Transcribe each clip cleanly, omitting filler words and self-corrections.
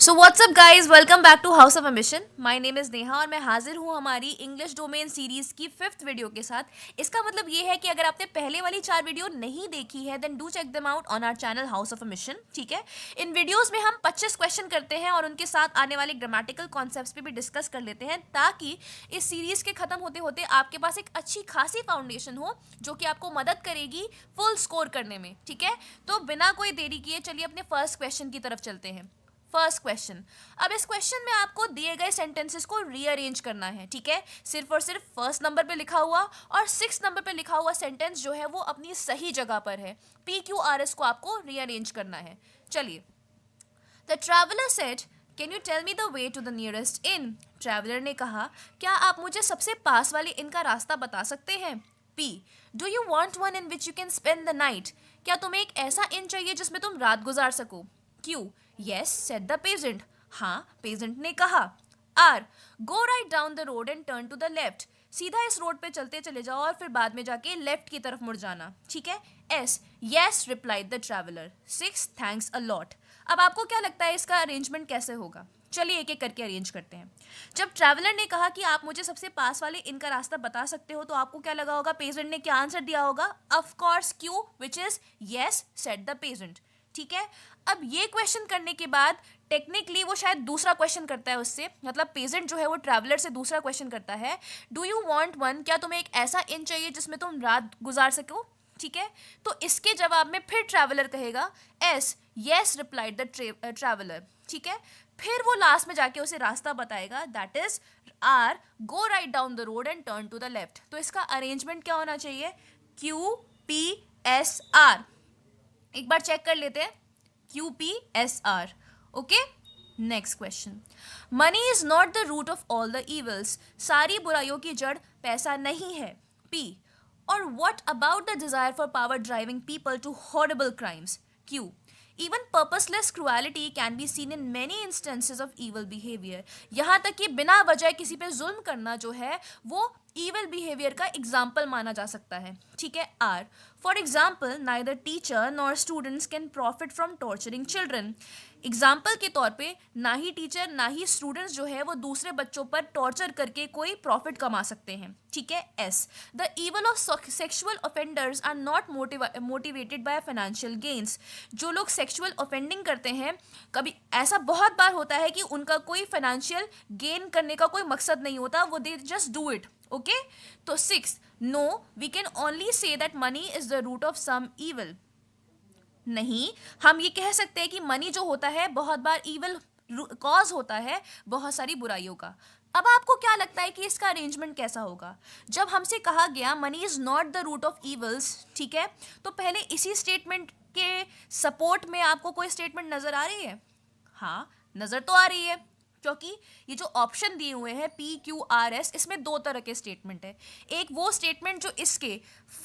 So whatsapp guys, welcome back to house of ambition. My name is Neha और मैं हाजिर हूँ हमारी इंग्लिश डोमेन सीरीज़ की 5th वीडियो के साथ। इसका मतलब ये है कि अगर आपने पहले वाली 4 वीडियो नहीं देखी है then do check them out on our channel house of ambition. ठीक है, इन वीडियोज़ में हम 25 क्वेश्चन करते हैं और उनके साथ आने वाले ग्रामेटिकल कॉन्सेप्ट्स पे भी डिस्कस कर लेते हैं, ताकि इस सीरीज़ के ख़त्म होते होते आपके पास एक अच्छी खासी फाउंडेशन हो जो कि आपको मदद करेगी फुल स्कोर करने में। ठीक है, तो बिना कोई देरी किए चलिए अपने फर्स्ट क्वेश्चन की तरफ चलते हैं। First question. अब इस क्वेश्चन में आपको दिए गए सेंटेंसेस को रीअरेंज करना है। ठीक है, सिर्फ और सिर्फ फर्स्ट नंबर पे लिखा हुआ और 6 नंबर पे लिखा हुआ सेंटेंस जो है वो अपनी सही जगह पर है। PQRS को आपको रीअरेंज करना है। चलिए। The traveller said, can you tell me the way to the nearest inn. Traveller ने कहा, क्या आप मुझे सबसे पास वाले इन का रास्ता बता सकते हैं। P, do you want one in which you can spend the night. क्या तुम्हें एक ऐसा इन चाहिए जिसमें तुम रात गुजार सको। Q, yes said the peasant, हाँ पेजेंट ने कहा। R, go right down the road and turn to the left, सीधा इस रोड पे चलते चले जाओ और फिर बाद में जाके लेफ्ट की तरफ मुड़ जाना। ठीक है। S, yes replied the traveler, 6 thanks a lot। अब आपको क्या लगता है इसका अरेंजमेंट कैसे होगा। चलिए एक एक करके अरेंज करते हैं। जब ट्रैवलर ने कहा कि आप मुझे सबसे पास वाले इनका रास्ता बता सकते हो, तो आपको क्या लगा होगा, पेजेंट ने क्या आंसर दिया होगा। Of course Q, which is yes said the peasant. ठीक है। अब ये क्वेश्चन करने के बाद टेक्निकली वो शायद दूसरा क्वेश्चन करता है उससे, मतलब पेजेंट जो है वो ट्रैवलर से दूसरा क्वेश्चन करता है, डू यू वांट वन, क्या तुम्हें एक ऐसा इन चाहिए जिसमें तुम रात गुजार सको। ठीक है, तो इसके जवाब में फिर ट्रैवलर कहेगा S, yes replied the traveller. ठीक है, फिर वो लास्ट में जाके उसे रास्ता बताएगा, that is R, go right down the road and turn to the left. तो इसका अरेंजमेंट क्या होना चाहिए, QPSR। एक बार चेक कर लेते हैं, QPSR। Okay. Next question. Money is not the root of all the evils, सारी बुराइयों की जड़ पैसा नहीं है। P, और what about the desire for power driving people to horrible crimes. Q, even purposeless cruelty can be seen in many instances of evil behaviour, यहाँ तक कि बिना वजह किसी पे जुल्म करना जो है वो ईवल बिहेवियर का एग्जाम्पल माना जा सकता है। ठीक है। R, for example neither teacher nor students can profit from torturing children, example के तौर पे ना ही टीचर ना ही स्टूडेंट्स जो है वो दूसरे बच्चों पर टॉर्चर करके कोई प्रॉफिट कमा सकते हैं। ठीक है। S, the evil of sexual offenders are not motivated by financial gains, जो लोग सेक्सुअल ऑफेंडिंग करते हैं, कभी ऐसा बहुत बार होता है कि उनका कोई फाइनेंशियल गेन करने का कोई मकसद नहीं होता, वो they just do it. Okay. तो 6, no we can only say that money is the root of some evil, नहीं, हम ये कह सकते हैं कि मनी जो होता है बहुत बार ईवल कॉज होता है बहुत सारी बुराइयों का। अब आपको क्या लगता है कि इसका अरेंजमेंट कैसा होगा। जब हमसे कहा गया money is not the root of evils, ठीक है, तो पहले इसी स्टेटमेंट के सपोर्ट में आपको कोई स्टेटमेंट नजर आ रही है। हाँ, नजर तो आ रही है, क्योंकि ये जो ऑप्शन दिए हुए हैं PQRS, इसमें दो तरह के स्टेटमेंट है। एक वो स्टेटमेंट जो इसके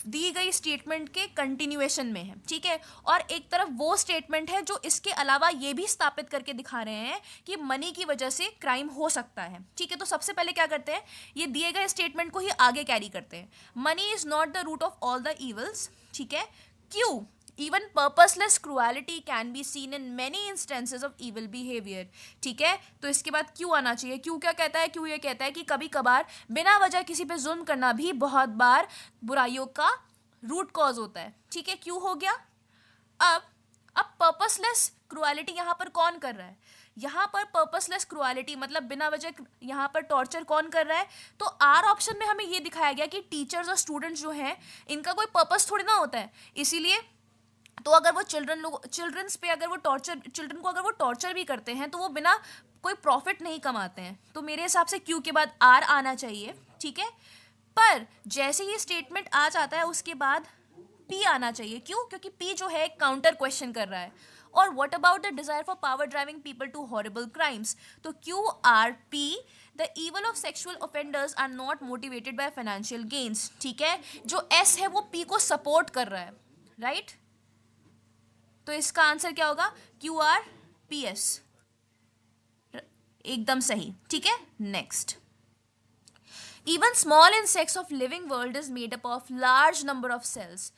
दी गई स्टेटमेंट के कंटिन्यूएशन में है, ठीक है, और एक तरफ वो स्टेटमेंट है जो इसके अलावा ये भी स्थापित करके दिखा रहे हैं कि मनी की वजह से क्राइम हो सकता है। ठीक है, तो सबसे पहले क्या करते हैं, ये दिए गए स्टेटमेंट को ही आगे कैरी करते हैं। Money is not the root of all the evils. ठीक है। क्यों, even purposeless cruelty can be seen in many instances of evil behaviour. ठीक है, तो इसके बाद क्यों आना चाहिए। क्यों क्या कहता है, क्यों ये कहता है कि कभी कभार बिना वजह किसी पे जुल्म करना भी बहुत बार बुराइयों का रूट कॉज होता है। ठीक है, क्यों हो गया। अब अब पर्पसलेस क्रुएलिटी यहाँ पर कौन कर रहा है, यहाँ पर पर्पसलेस क्रुएलिटी मतलब बिना वजह यहाँ पर टॉर्चर कौन कर रहा है। तो आर ऑप्शन में हमें ये दिखाया गया कि टीचर्स और स्टूडेंट्स जो हैं इनका कोई पर्पस थोड़ी ना होता है, इसीलिए तो अगर वो चिल्ड्रंस पे अगर वो टॉर्चर चिल्ड्रन को अगर वो टॉर्चर भी करते हैं तो वो बिना कोई प्रॉफिट नहीं कमाते हैं। तो मेरे हिसाब से क्यू के बाद आर आना चाहिए। ठीक है, पर जैसे ये स्टेटमेंट आ जाता है उसके बाद पी आना चाहिए। क्यों, क्योंकि पी जो है काउंटर क्वेश्चन कर रहा है। और what about the desire for power driving people to horrible crimes, तो QRP, the evil of sexual offenders are not motivated by financial gains. ठीक है, जो एस है वो पी को सपोर्ट कर रहा है, राइट। तो इसका आंसर क्या होगा, QRPS, एकदम सही। ठीक है। Next, even small insects of living world is made up of large number of cells,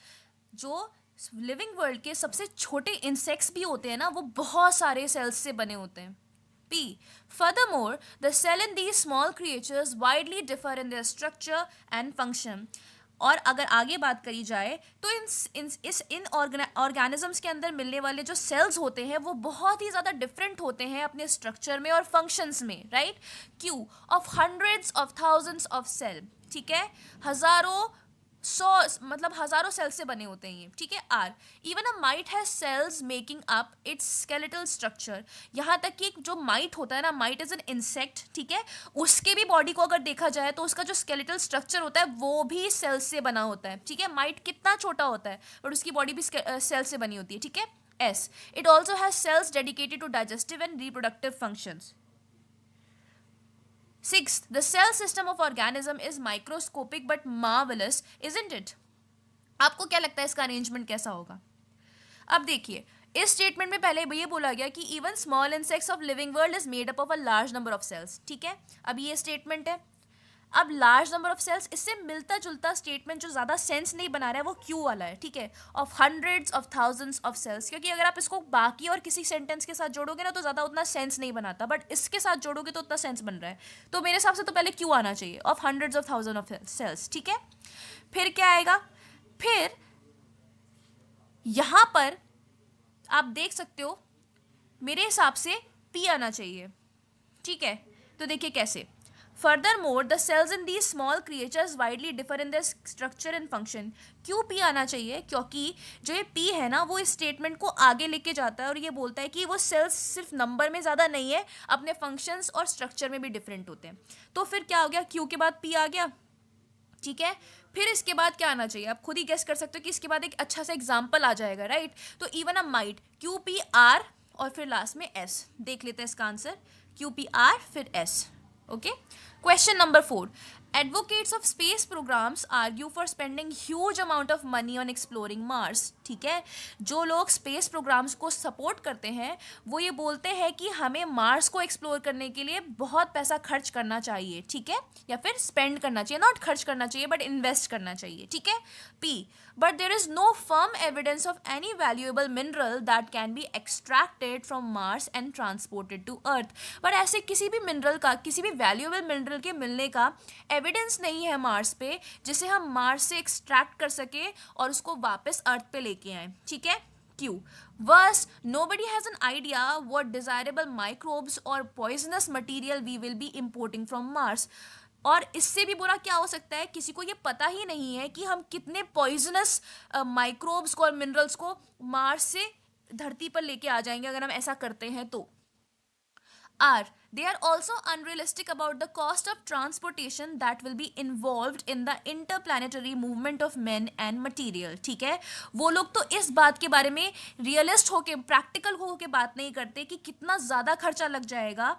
जो लिविंग वर्ल्ड के सबसे छोटे इंसेक्ट्स भी होते हैं ना वो बहुत सारे सेल्स से बने होते हैं। P. Furthermore, the cell in these small creatures widely differ in their structure and function. और अगर आगे बात करी जाए तो इन ऑर्गेनिजम्स के अंदर मिलने वाले जो सेल्स होते हैं वो बहुत ही ज़्यादा डिफरेंट होते हैं अपने स्ट्रक्चर में और फंक्शंस में, right. Q of hundreds of thousands of cell, ठीक है, हजारों सौ, मतलब हजारों सेल्स से बने होते हैं ये, ठीक है. R even a mite has cells making up its skeletal structure. यहाँ तक कि जो माइट होता है ना, माइट इज एन इंसेक्ट, ठीक है, उसके भी बॉडी को अगर देखा जाए तो उसका जो स्केलेटल स्ट्रक्चर होता है वो भी सेल्स से बना होता है, ठीक है. माइट कितना छोटा होता है बट उसकी बॉडी भी सेल्स से बनी होती है, ठीक है. S it also has cells dedicated to digestive and reproductive functions. Sixth, the cell system of organism is microscopic but marvelous, isn't it? आपको क्या लगता है इसका अरेंजमेंट कैसा होगा? अब देखिए, इस स्टेटमेंट में पहले ये बोला गया कि even small insects of living world is made up of a large number of cells, ठीक है. अब ये स्टेटमेंट है. अब लार्ज नंबर ऑफ सेल्स, इससे मिलता जुलता स्टेटमेंट जो ज़्यादा सेंस नहीं बना रहा है वो क्यू वाला है, ठीक है, of hundreds of thousands of cells. क्योंकि अगर आप इसको बाकी और किसी सेंटेंस के साथ जोड़ोगे ना तो ज़्यादा उतना सेंस नहीं बनाता, बट इसके साथ जोड़ोगे तो उतना सेंस बन रहा है. तो मेरे हिसाब से तो पहले क्यू आना चाहिए, of hundreds of thousand of cells, ठीक है. फिर क्या आएगा? फिर यहाँ पर आप देख सकते हो मेरे हिसाब से पी आना चाहिए, ठीक है. तो देखिए कैसे. Furthermore, the cells in these small creatures widely differ in their structure and function. क्यों पी आना चाहिए? क्योंकि जो ये पी है ना वो इस स्टेटमेंट को आगे लेके जाता है और ये बोलता है कि वो सेल्स सिर्फ नंबर में ज़्यादा नहीं है, अपने फंक्शंस और स्ट्रक्चर में भी डिफरेंट होते हैं. तो फिर क्या हो गया? क्यू के बाद पी आ गया, ठीक है. फिर इसके बाद क्या आना चाहिए? आप खुद ही गेस कर सकते हो कि इसके बाद एक अच्छा सा एग्जाम्पल आ जाएगा, राइट. तो even a might, Q P R और फिर लास्ट में एस. देख लेते हैं इसका आंसर, क्यू पी आर फिर S. Okay. Question number 4. Advocates of space programs argue for spending huge amount of money on exploring Mars. ठीक है, जो लोग स्पेस प्रोग्राम्स को सपोर्ट करते हैं वो ये बोलते हैं कि हमें मार्स को एक्सप्लोर करने के लिए बहुत पैसा खर्च करना चाहिए, ठीक है, या फिर स्पेंड करना चाहिए, नॉट खर्च करना चाहिए बट इन्वेस्ट करना चाहिए, ठीक है. P but there is no firm evidence of any valuable mineral that can be extracted from Mars and transported to earth. But ऐसे किसी भी मिनरल का, किसी भी वैल्यूएबल मिनरल के मिलने का एविडेंस नहीं है मार्स पे जिसे हम मार्स से एक्सट्रैक्ट कर सके और उसको वापस अर्थ पे लेके आए, ठीक है. क्यू वर्स nobody has an idea what desirable microbes or poisonous material we will be importing from Mars. और इससे भी बुरा क्या हो सकता है, किसी को ये पता ही नहीं है कि हम कितने पॉइजनस माइक्रोब्स को और मिनरल्स को मार्स से धरती पर लेके आ जाएंगे अगर हम ऐसा करते हैं तो. R. They are also unrealistic about the cost of transportation that will be involved in the interplanetary movement of men and material. ठीक है, वो लोग तो इस बात के बारे में रियलिस्ट होके, प्रैक्टिकल होके बात नहीं करते कि कितना ज़्यादा खर्चा लग जाएगा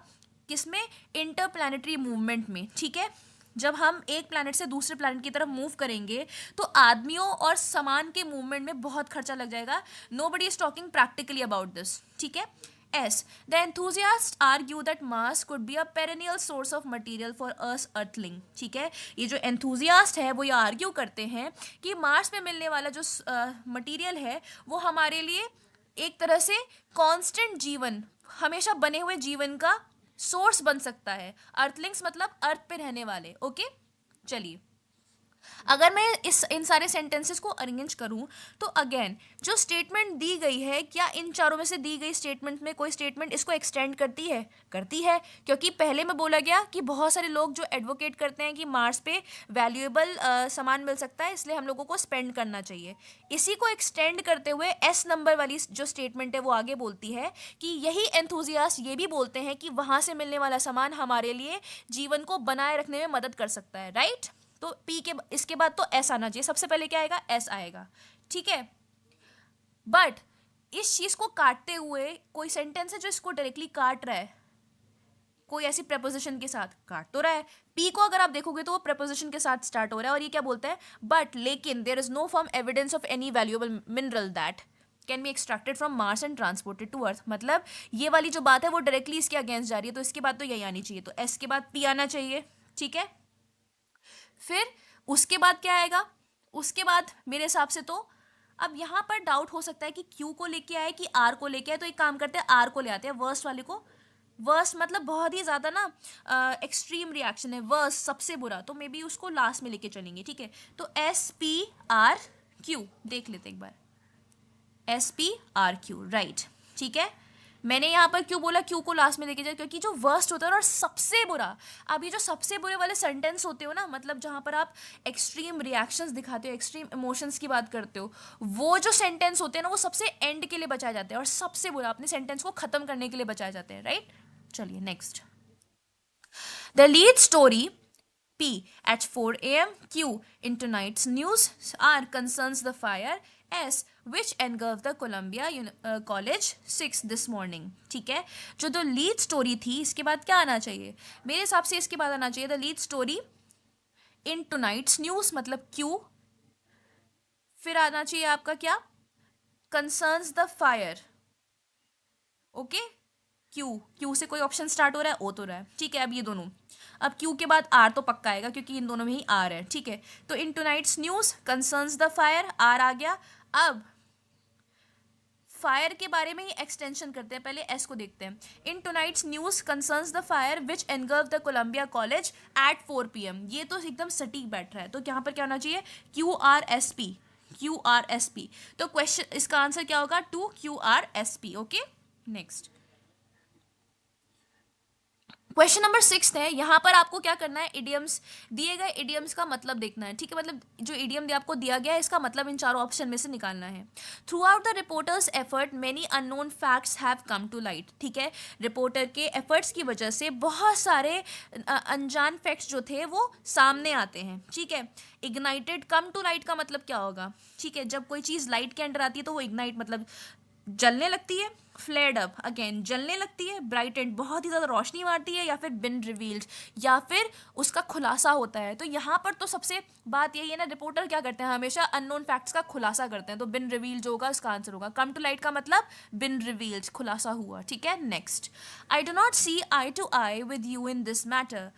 किसमें, इंटरप्लानिटरी मूवमेंट में, ठीक है. जब हम एक प्लैनेट से दूसरे प्लैनेट की तरफ मूव करेंगे तो आदमियों और सामान के मूवमेंट में बहुत खर्चा लग जाएगा. Nobody is talking practically about this, ठीक है. S. The enthusiasts argue that Mars could be a perennial source of material for us Earthling. ठीक है, ये जो enthusiast है वो ये आर्ग्यू करते हैं कि मार्स में मिलने वाला जो मटीरियल है वो हमारे लिए एक तरह से कांस्टेंट जीवन, हमेशा बने हुए जीवन का सोर्स बन सकता है. अर्थलिंग्स मतलब अर्थ पे रहने वाले. ओके, चलिए अगर मैं इन सारे सेंटेंसेस को अरेंज करूं तो अगेन जो स्टेटमेंट दी गई है, क्या इन चारों में से दी गई स्टेटमेंट में कोई स्टेटमेंट इसको एक्सटेंड करती है? करती है, क्योंकि पहले में बोला गया कि बहुत सारे लोग जो एडवोकेट करते हैं कि मार्स पे वैल्यूएबल सामान मिल सकता है इसलिए हम लोगों को स्पेंड करना चाहिए. इसी को एक्सटेंड करते हुए एस नंबर वाली जो स्टेटमेंट है वो आगे बोलती है कि यही एंथुजियास्ट ये भी बोलते हैं कि वहाँ से मिलने वाला सामान हमारे लिए जीवन को बनाए रखने में मदद कर सकता है, राइट. तो पी के इसके बाद तो एस आना चाहिए, सबसे पहले क्या आएगा, एस आएगा, ठीक है. बट इस चीज को काटते हुए कोई सेंटेंस है जो इसको डायरेक्टली काट रहा है, कोई ऐसी प्रपोजिशन के साथ काट तो रहा है. पी को अगर आप देखोगे तो वो प्रपोजिशन के साथ स्टार्ट हो रहा है और ये क्या बोलता है, बट लेकिन there is no firm evidence of any valuable mineral that can be extracted from Mars and transported to earth. मतलब ये वाली जो बात है वो डायरेक्टली इसके अगेंस्ट जा रही है, तो इसके बाद तो यही आनी चाहिए, तो एस के बाद पी आना चाहिए, ठीक है. फिर उसके बाद क्या आएगा, उसके बाद मेरे हिसाब से तो अब यहाँ पर डाउट हो सकता है कि क्यू को लेके आए कि आर को लेके आए, तो एक काम करते हैं आर को ले आते हैं, वर्स्ट वाले को वर्स्ट मतलब बहुत ही ज़्यादा ना एक्सट्रीम रिएक्शन है, वर्स्ट सबसे बुरा, तो मे बी उसको लास्ट में लेके चलेंगे, ठीक है। तो SPRQ देख लेते एक बार, SPRQ, राइट, ठीक है। मैंने यहाँ पर क्यों बोला क्यू को लास्ट में लेके जाए, क्योंकि जो वर्स्ट होता है और सबसे बुरा, अब ये जो सबसे बुरे वाले सेंटेंस होते हो ना, मतलब जहाँ पर आप एक्सट्रीम रिएक्शंस दिखाते हो, एक्सट्रीम इमोशंस की बात करते हो, वो जो सेंटेंस होते हैं ना वो सबसे एंड के लिए बचाए जाते हैं, और सबसे बुरा अपने सेंटेंस को खत्म करने के लिए बचाए जाते हैं, राइट। चलिए next. The lead story P at 4 a.m. Q in tonight's news. R concerns the fire. S which engulfed the Columbia College 6 this morning. ठीक है, जो द लीड स्टोरी थी इसके बाद क्या आना चाहिए, मेरे हिसाब से इसके बाद आना चाहिए the lead story in tonight's news, मतलब Q, फिर आना चाहिए आपका क्या, concerns the fire, okay. Q से कोई ऑप्शन स्टार्ट हो रहा है, ओ तो रहा है, ठीक है। अब ये दोनों, अब क्यू के बाद आर तो पक्का आएगा क्योंकि इन दोनों में ही आर है, ठीक है। तो in tonight's news concerns the fire, आर आ गया। अब फायर के बारे में ही एक्सटेंशन करते हैं, पहले एस को देखते हैं। In tonight's news concerns the fire which engulf the Columbia college at 4 PM, ये तो एकदम सटीक बैठ रहा है, तो यहाँ पर क्या होना चाहिए, QRSP, QRSP। तो क्वेश्चन, इसका आंसर क्या होगा, 2QRSP, okay. Next question number 6 है, यहाँ पर आपको क्या करना है, इडियम्स दिए गए, इडियम्स का मतलब देखना है, ठीक है। मतलब जो इडियम आपको दिया गया है इसका मतलब इन चारों ऑप्शन में से निकालना है। Throughout the reporters effort many unknown facts have come to light, ठीक है। रिपोर्टर के एफर्ट्स की वजह से बहुत सारे अनजान फैक्ट्स जो थे वो सामने आते हैं, ठीक है। इग्नाइटेड, कम टू लाइट का मतलब क्या होगा, ठीक है, जब कोई चीज़ लाइट के अंडर आती है तो वो इग्नाइट मतलब जलने लगती है। फ्लेड अप, अगेन जलने लगती है। ब्राइटेंड, बहुत ही ज़्यादा रोशनी मारती है। या फिर बिन रिवील्ड, या फिर उसका खुलासा होता है। तो यहाँ पर तो सबसे बात यही है ना, रिपोर्टर क्या करते हैं, हमेशा अननोन फैक्ट्स का खुलासा करते हैं, तो बिन रिवील्ड जो होगा इसका आंसर होगा। कम टू लाइट का मतलब बिन रिवील्ड, खुलासा हुआ, ठीक है। Next, I do not see eye to eye with you in this matter,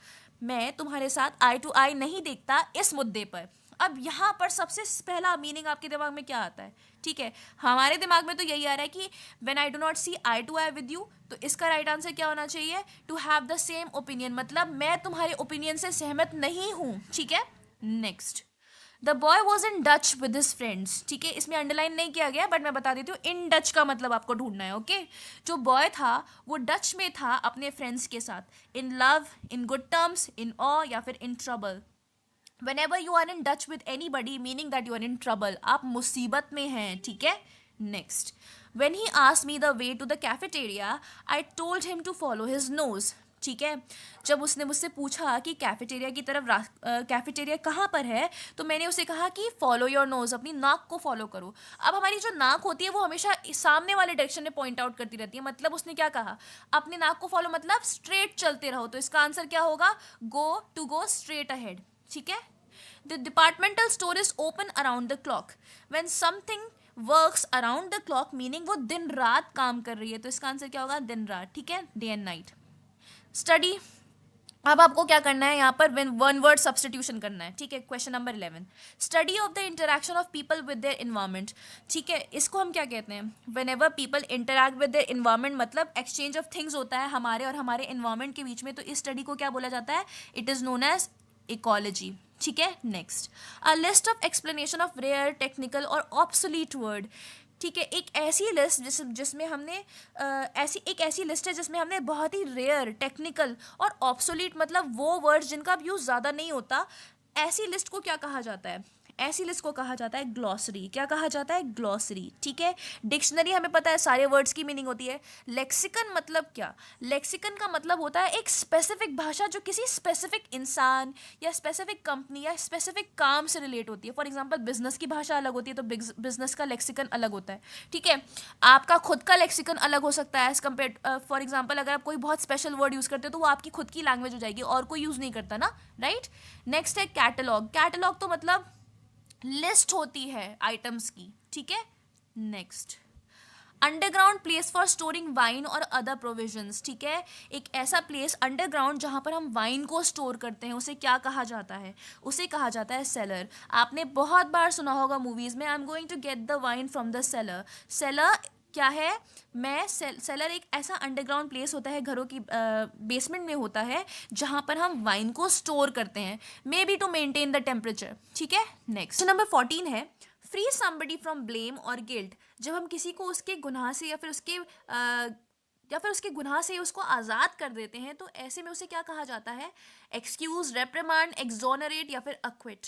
मैं तुम्हारे साथ आई टू आई नहीं देखता इस मुद्दे पर। अब यहाँ पर सबसे पहला मीनिंग आपके दिमाग में क्या आता है, ठीक है, हमारे दिमाग में तो यही आ रहा है कि when I do not see eye to eye with you, तो इसका राइट आंसर क्या होना चाहिए, to have the same opinion, मतलब मैं तुम्हारे ओपिनियन से सहमत नहीं हूं, ठीक है। Next, the boy was in Dutch with his friends, ठीक है, इसमें अंडरलाइन नहीं किया गया बट मैं बता देती हूँ, इन डच का मतलब आपको ढूंढना है, ओके। जो बॉय था वो डच में था अपने फ्रेंड्स के साथ, in love, in good terms, in awe, या फिर in trouble. whenever you are in touch with anybody meaning that you are in trouble, आप मुसीबत में हैं, ठीक है। Next, when he asked me the way to the cafeteria I told him to follow his nose, ठीक है। जब उसने मुझसे पूछा कि कैफेटेरिया की तरफ कैफेटेरिया कहाँ पर है, तो मैंने उसे कहा कि फॉलो योर नोज, अपनी नाक को फॉलो करो। अब हमारी जो नाक होती है वो हमेशा सामने वाले डायरेक्शन में पॉइंट आउट करती रहती है, मतलब उसने क्या कहा, अपनी नाक को फॉलो मतलब स्ट्रेट चलते रहो, तो इसका आंसर क्या होगा, गो स्ट्रेट अहेड, ठीक है। The departmental store is open around the clock, when something works around the clock meaning वो दिन रात काम कर रही है, तो इसका आंसर क्या होगा, दिन रात, ठीक है, डे एंड नाइट। स्टडी, अब आपको क्या करना है, यहाँ पर वन वर्ड सब्सटीट्यूशन करना है, ठीक है। Question number 11, study of the interaction of people with their environment, ठीक है, इसको हम क्या कहते हैं, when ever people interact with their environment, मतलब एक्सचेंज ऑफ थिंग्स होता है हमारे और हमारे इन्वायरमेंट के बीच में, तो इस स्टडी को क्या बोला जाता है, it is known as ecology, ठीक है। Next, a list of explanation of rare, technical और ऑब्सोलीट वर्ड, ठीक है, एक ऐसी लिस्ट जिसमें हमने एक ऐसी लिस्ट है जिसमें हमने बहुत ही रेयर, टेक्निकल और ऑब्सोलीट मतलब वो वर्ड्स जिनका यूज़ ज़्यादा नहीं होता, ऐसी लिस्ट को क्या कहा जाता है, ऐसी लिस्ट को कहा जाता है ग्लॉसरी। क्या कहा जाता है, ग्लॉसरी, ठीक है। डिक्शनरी हमें पता है सारे वर्ड्स की मीनिंग होती है। लेक्सिकन मतलब क्या, लेक्सिकन का मतलब होता है एक स्पेसिफिक भाषा जो किसी स्पेसिफिक इंसान या स्पेसिफिक कंपनी या स्पेसिफिक काम से रिलेट होती है। फॉर एग्जांपल बिजनेस की भाषा अलग होती है, तो बिजनेस का लेक्सिकन अलग होता है, ठीक है। आपका खुद का लेक्सिकन अलग हो सकता है एज कम्पेयर, फॉर एग्जाम्पल अगर आप कोई बहुत स्पेशल वर्ड यूज़ करते हो तो वो आपकी खुद की लैंग्वेज हो जाएगी और कोई यूज़ नहीं करता ना, राइट। नेक्स्ट है कैटलॉग, कैटलॉग तो मतलब लिस्ट होती है आइटम्स की, ठीक है। Next, underground place for storing wine और अदर प्रोविजंस, ठीक है, एक ऐसा प्लेस अंडरग्राउंड जहां पर हम वाइन को स्टोर करते हैं, उसे क्या कहा जाता है, उसे कहा जाता है सेलर। आपने बहुत बार सुना होगा मूवीज में, I am going to get the wine from the cellar. Cellar क्या है, मैं सेलर एक ऐसा अंडरग्राउंड प्लेस होता है, घरों की बेसमेंट में होता है, जहां पर हम वाइन को स्टोर करते हैं, maybe to maintain the temperature. ठीक है, नेक्स्ट नंबर 14 है, फ्री समबडी फ्रॉम ब्लेम और गिल्ट। जब हम किसी को उसके गुनाह से या फिर उसके गुनाह से उसको आज़ाद कर देते हैं, तो ऐसे में उसे क्या कहा जाता है, एक्सक्यूज, रेप्रिमांड, एक्सोनरेट या फिर अक्विट।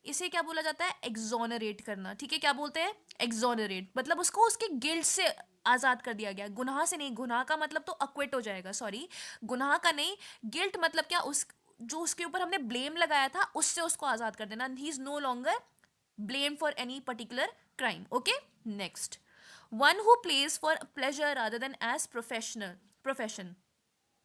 इसे क्या बोला जाता है, एक्सोनरेट करना। ठीक है, क्या बोलते हैं, एक्सोनरेट, मतलब उसको उसके गिल्ट से आज़ाद कर दिया गया, गुनाह से नहीं। गुनाह का मतलब तो अक्विट हो जाएगा, सॉरी, गुनाह का नहीं, गिल्ट मतलब क्या, उस जो उसके ऊपर हमने ब्लेम लगाया था उससे उसको आज़ाद कर देना, he is no longer blamed for any particular crime. Okay, next, one who plays for pleasure rather than as profession।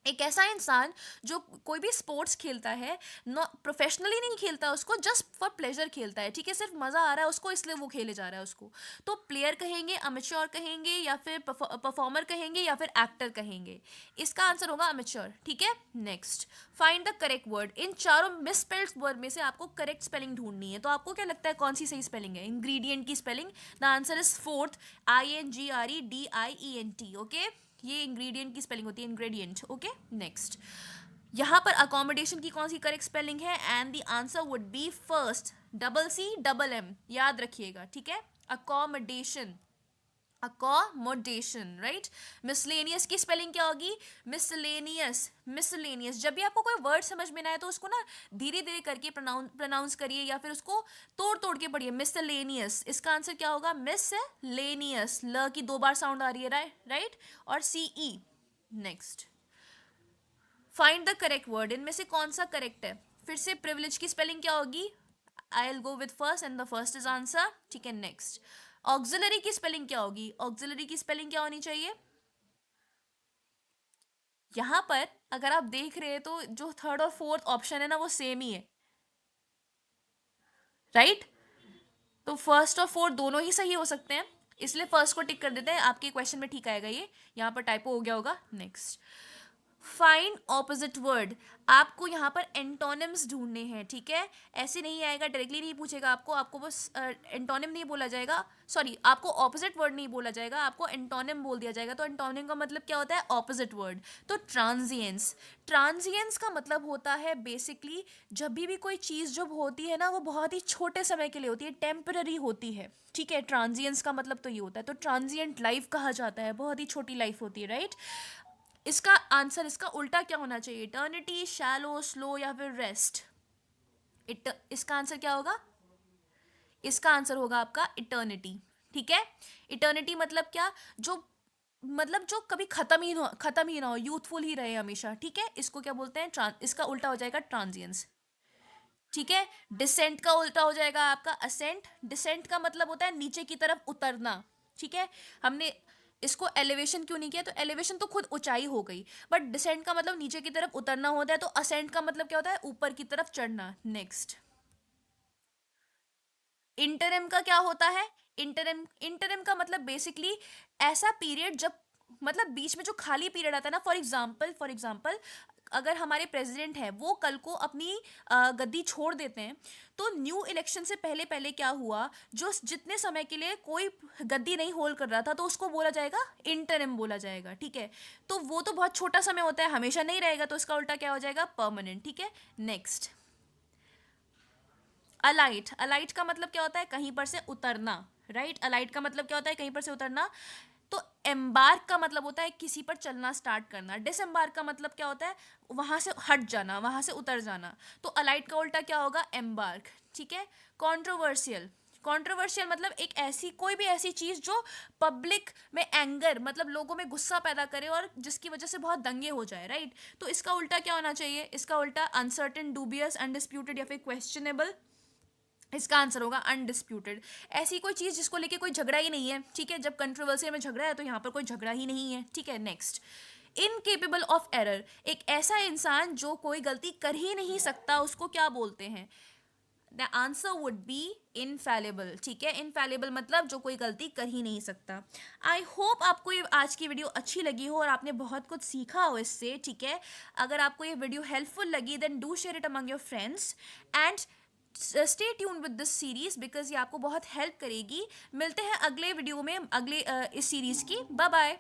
एक ऐसा इंसान जो कोई भी स्पोर्ट्स खेलता है, नो प्रोफेशनली नहीं खेलता उसको, जस्ट फॉर प्लेजर खेलता है। ठीक है, सिर्फ मज़ा आ रहा है उसको, इसलिए वो खेले जा रहा है उसको, तो प्लेयर कहेंगे, अमेच्योर कहेंगे, या फिर परफॉर्मर कहेंगे, या फिर एक्टर कहेंगे। इसका आंसर होगा अमेच्योर। ठीक है, next, find the correct word. इन चारों मिसस्पेल्ड वर्ड में से आपको करेक्ट स्पेलिंग ढूंढनी है, तो आपको क्या लगता है कौन सी सही स्पेलिंग है, इंग्रेडिएंट की spelling. The answer is fourth, INGREDIENT। Okay, ये इंग्रेडिएंट की स्पेलिंग होती है, इंग्रेडिएंट। ओके, नेक्स्ट, यहाँ पर अकोमोडेशन की कौन सी करेक्ट स्पेलिंग है, and the answer would be first, CCM, याद रखिएगा। ठीक है, अकोमोडेशन, अकोमोडेशन, राइट। मिसलेनियस की स्पेलिंग क्या होगी, मिसलेनियस। जब भी आपको कोई वर्ड समझ में ना आए तो उसको ना धीरे धीरे करके प्रोनाउंस करिए, या फिर उसको तोड़ तोड़ के पढ़िए। मिसलेनियस, इसका आंसर क्या होगा, मिसलेनियस, ल की 2 बार साउंड आ रही है, राइट, और CE। Next, find the correct word. इनमें से कौन सा करेक्ट है, फिर से प्रिविलेज की स्पेलिंग क्या होगी, I will go with first and the first is answer. ठीक है, नेक्स्ट, ऑक्सिलरी की स्पेलिंग क्या होगी, ऑक्सिलरी की स्पेलिंग क्या होनी चाहिए। यहां पर अगर आप देख रहे हैं तो जो थर्ड और फोर्थ ऑप्शन है ना, वो सेम ही है, राइट। तो फर्स्ट और फोर्थ दोनों ही सही हो सकते हैं, इसलिए फर्स्ट को टिक कर देते हैं, आपके क्वेश्चन में ठीक आएगा ये, यहाँ पर टाइपो हो गया होगा। Next, find opposite word. आपको यहाँ पर एंटोनिम्स ढूंढने हैं। ठीक है, ऐसे नहीं आएगा, डायरेक्टली नहीं पूछेगा आपको, आपको बस एंटोनिम नहीं बोला जाएगा, सॉरी, आपको ऑपोजिट वर्ड नहीं बोला जाएगा, आपको एंटोनिम बोल दिया जाएगा। तो एंटोनिम का मतलब क्या होता है, ऑपोजिट वर्ड। तो ट्रांजिएंस, ट्रांजिएंस का मतलब होता है बेसिकली, जब भी कोई चीज़ जब होती है ना, वो बहुत ही छोटे समय के लिए होती है, टेम्पररी होती है। ठीक है, ट्रांजिएंस का मतलब तो ये होता है, तो ट्रांजिएंट लाइफ कहा जाता है, बहुत ही छोटी लाइफ होती है, राइट। इसका आंसर, इसका उल्टा क्या होना चाहिए, इटर्निटी, शैलो, स्लो या फिर रेस्ट। इसका आंसर क्या होगा, इसका आंसर होगा आपका इटर्निटी। ठीक है, इटर्निटी मतलब क्या, जो मतलब जो कभी खत्म ही ना हो, यूथफुल ही रहे हमेशा। ठीक है, इसको क्या बोलते हैं, इसका उल्टा हो जाएगा ट्रांजियंस। ठीक है, डिसेंट का उल्टा हो जाएगा आपका असेंट। डिसेंट का मतलब होता है नीचे की तरफ उतरना। ठीक है, हमने इसको एलिवेशन क्यों नहीं किया, तो एलिवेशन तो खुद ऊंचाई हो गई, बट डिसेंट का मतलब नीचे की तरफ उतरना होता है, तो असेंट का मतलब क्या होता है, ऊपर की तरफ चढ़ना। नेक्स्ट, इंटरिम का क्या होता है, इंटरिम का मतलब बेसिकली ऐसा पीरियड जब, मतलब बीच में जो खाली पीरियड आता है ना, फॉर एग्जाम्पल अगर हमारे प्रेसिडेंट है वो कल को अपनी गद्दी छोड़ देते हैं, तो न्यू इलेक्शन से पहले पहले क्या हुआ, जो जितने समय के लिए कोई गद्दी नहीं होल्ड कर रहा था, तो उसको बोला जाएगा इंटरिम बोला जाएगा। ठीक है, तो वो तो बहुत छोटा समय होता है, हमेशा नहीं रहेगा, तो इसका उल्टा क्या हो जाएगा, परमानेंट। ठीक है, नेक्स्ट, अलाइट, अलाइट का मतलब क्या होता है, कहीं पर से उतरना, राइट। अलाइट का मतलब क्या होता है, कहीं पर से उतरना। तो एम्बार्क का मतलब होता है किसी पर चलना स्टार्ट करना। डिसएम्बार्क का मतलब क्या होता है, वहां से हट जाना, वहां से उतर जाना। तो अलाइट का उल्टा क्या होगा, एम्बार्क। ठीक है, कंट्रोवर्शियल, कंट्रोवर्शियल मतलब एक ऐसी, कोई भी ऐसी चीज जो पब्लिक में एंगर, मतलब लोगों में गुस्सा पैदा करे और जिसकी वजह से बहुत दंगे हो जाए, राइट। तो इसका उल्टा क्या होना चाहिए, इसका उल्टा अनसर्टेन, डूबियस, अनडिस्प्यूटेड या फिर क्वेश्चनेबल। इसका आंसर होगा अनडिस्प्यूटेड। ऐसी कोई चीज जिसको लेके कोई झगड़ा ही नहीं है। ठीक है, जब कंट्रोवर्सी में झगड़ा है तो यहाँ पर कोई झगड़ा ही नहीं है। ठीक है, नेक्स्ट, इनकेपेबल ऑफ एरर, एक ऐसा इंसान जो कोई गलती कर ही नहीं सकता, उसको क्या बोलते हैं, the answer would be infallible. ठीक है, इनफैलेबल मतलब जो कोई गलती कर ही नहीं सकता। आई होप आपको ये आज की वीडियो अच्छी लगी हो और आपने बहुत कुछ सीखा हो इससे। ठीक है, अगर आपको ये वीडियो हेल्पफुल लगी, then do share it among your friends, and stay tune with this series because ये आपको बहुत हेल्प करेगी. मिलते हैं अगले वीडियो में, अगले इस सीरीज की. Bye bye.